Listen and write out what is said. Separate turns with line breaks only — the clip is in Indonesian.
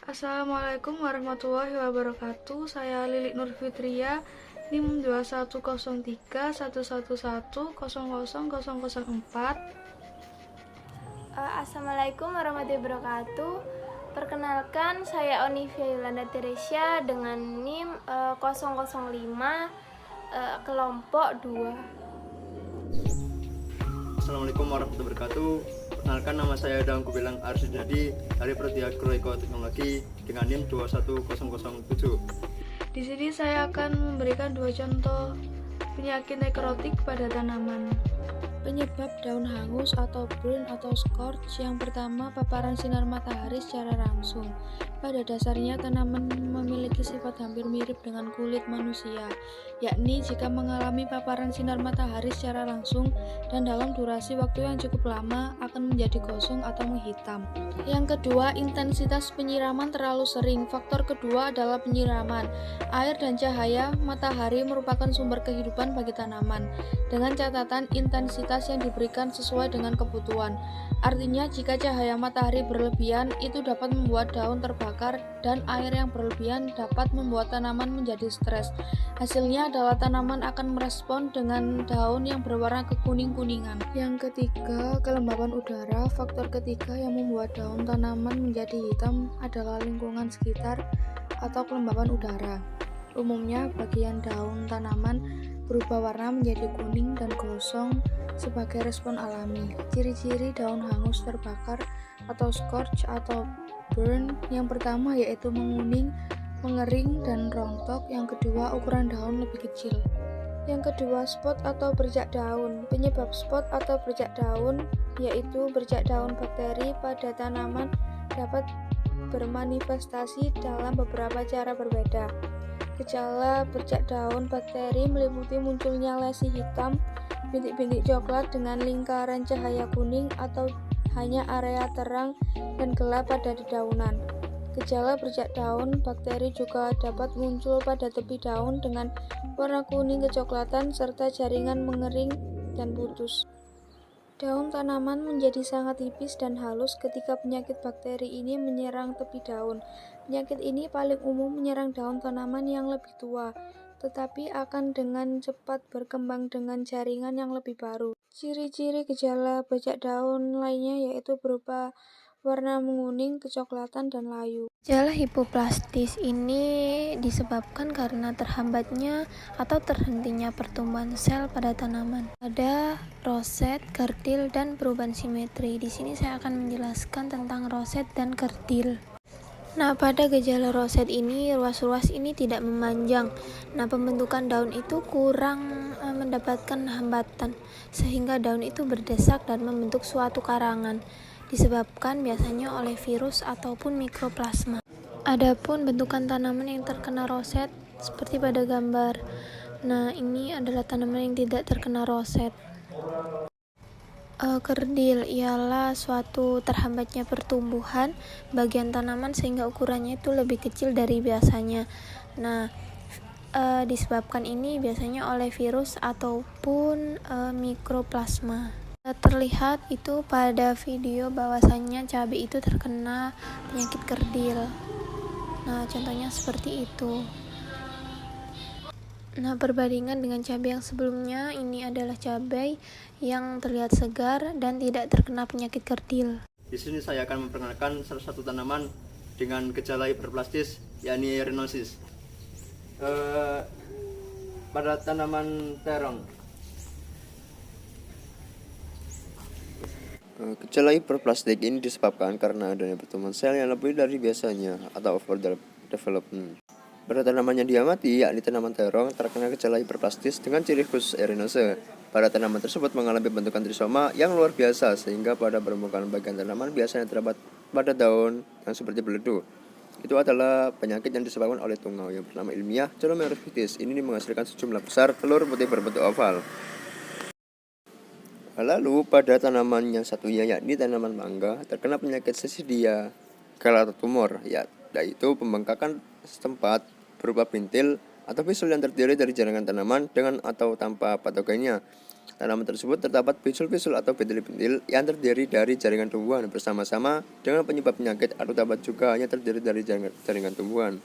Assalamualaikum warahmatullahi wabarakatuh. Saya Lilik Nur Fitria, NIM 210311100004.
Assalamualaikum warahmatullahi wabarakatuh. Perkenalkan, saya Onivia Yolanda Teresia dengan NIM 005 kelompok 2.
Assalamualaikum warahmatullahi wabarakatuh. Perkenalkan, nama saya Dang Kubilang Arsidadi dari Prodi Agroekoteknologi dengan NIM 21007.
Di sini saya akan memberikan dua contoh penyakit nekrotik pada tanaman. Penyebab daun hangus atau burn atau scorch. Yang pertama, paparan sinar matahari secara langsung. Pada dasarnya tanaman memiliki sifat hampir mirip dengan kulit manusia, yakni jika mengalami paparan sinar matahari secara langsung dan dalam durasi waktu yang cukup lama akan menjadi gosong atau menghitam. Yang kedua, intensitas penyiraman terlalu sering. Faktor kedua adalah penyiraman. Air dan cahaya matahari merupakan sumber kehidupan bagi tanaman, dengan catatan intensitas yang diberikan sesuai dengan kebutuhan. Artinya, jika cahaya matahari berlebihan, itu dapat membuat daun terbakar, dan air yang berlebihan dapat membuat tanaman menjadi stres. Hasilnya adalah tanaman akan merespon dengan daun yang berwarna kekuning-kuningan. Yang ketiga, kelembaban udara. Faktor ketiga yang membuat daun tanaman menjadi hitam adalah lingkungan sekitar atau kelembaban udara. Umumnya, bagian daun tanaman berubah warna menjadi kuning dan gosong sebagai respon alami. Ciri-ciri daun hangus terbakar atau scorch atau burn yang pertama yaitu menguning, mengering, dan rontok. Yang kedua, ukuran daun lebih kecil. Yang kedua, spot atau bercak daun. Penyebab spot atau bercak daun yaitu bercak daun bakteri pada tanaman dapat bermanifestasi dalam beberapa cara berbeda. Gejala bercak daun bakteri meliputi munculnya lesi hitam, bintik-bintik coklat dengan lingkaran cahaya kuning atau hanya area terang dan gelap pada dedaunan. Gejala bercak daun bakteri juga dapat muncul pada tepi daun dengan warna kuning kecoklatan serta jaringan mengering dan putus. Daun tanaman menjadi sangat tipis dan halus ketika penyakit bakteri ini menyerang tepi daun. Penyakit ini paling umum menyerang daun tanaman yang lebih tua, tetapi akan dengan cepat berkembang dengan jaringan yang lebih baru. Ciri-ciri gejala bercak daun lainnya yaitu berupa warna menguning, kecoklatan, dan layu.
Gejala hipoplastis ini disebabkan karena terhambatnya atau terhentinya pertumbuhan sel pada tanaman. Ada roset, kerdil, dan perubahan simetri. Di sini saya akan menjelaskan tentang roset dan kerdil. Nah, pada gejala roset ini, ruas-ruas ini tidak memanjang. Nah, pembentukan daun itu kurang mendapatkan hambatan, sehingga daun itu berdesak dan membentuk suatu karangan, disebabkan biasanya oleh virus ataupun mikroplasma. Adapun bentukan tanaman yang terkena roset, seperti pada gambar. Nah, ini adalah tanaman yang tidak terkena roset. Kerdil ialah suatu terhambatnya pertumbuhan bagian tanaman sehingga ukurannya itu lebih kecil dari biasanya. Nah, disebabkan ini biasanya oleh virus ataupun mikroplasma. Terlihat itu pada video bahwasannya cabai itu terkena penyakit kerdil. Nah, contohnya seperti itu. Nah, perbandingan dengan cabai yang sebelumnya, ini adalah cabai yang terlihat segar dan tidak terkena penyakit kerdil.
Di sini saya akan memperkenalkan salah satu tanaman dengan gejala hiperplastis, yakni rhinosis. Pada tanaman terong,
gejala hiperplastik ini disebabkan karena adanya pertumbuhan sel yang lebih dari biasanya atau overdevelopment. Pada tanaman yang diamati, yakni tanaman terong, terkena gejala hiperplastis dengan ciri khusus erinose. Pada tanaman tersebut mengalami bentukan trisoma yang luar biasa, sehingga pada permukaan bagian tanaman biasanya terdapat pada daun yang seperti beledu. Itu adalah penyakit yang disebabkan oleh tungau yang bernama ilmiah Celomyophytis. Ini menghasilkan sejumlah besar telur putih berbentuk oval. Lalu pada tanaman yang satunya, yakni tanaman mangga, terkena penyakit sesidia gala atau tumor, yaitu pembengkakan setempat berupa bintil atau bisul yang terdiri dari jaringan tanaman dengan atau tanpa patogennya. Tanaman tersebut terdapat bisul-bisul atau bintil-bintil yang terdiri dari jaringan tumbuhan bersama-sama dengan penyebab penyakit, atau dapat juga hanya terdiri dari jaringan tumbuhan.